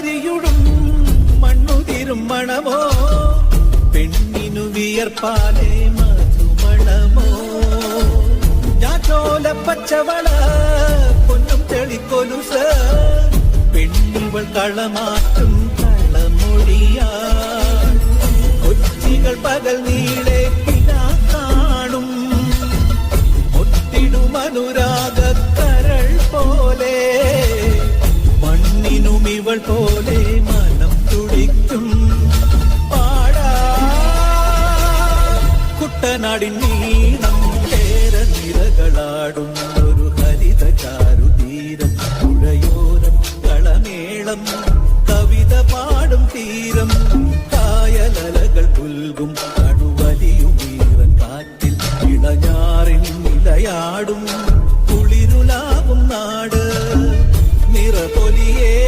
കരിയുടും മണ്ണുതിരും മണമോ പെണ്ണിനു വിയർപ്പാലേ മധുമണമോ ഞാറ്റോല പച്ചവള പൊന്നും തെളിക്കൊലുസ പെണ്ണിവൾ കളമാറ്റും കളമൊഴിയാ കൊച്ചികൾ പകൽ നീളെ കാണും ഒട്ടിടും അനുരാഗ കരൾ പോലെ മണ്ണിനും ഇവൾ പോലെ മനം തുടിക്കും പാടാ കുട്ടനാടിൻ നീളം ഏറെ നിരകളാടും ഒരു ഹരിത ചാരുതീരം പുഴയോരം കളമേളം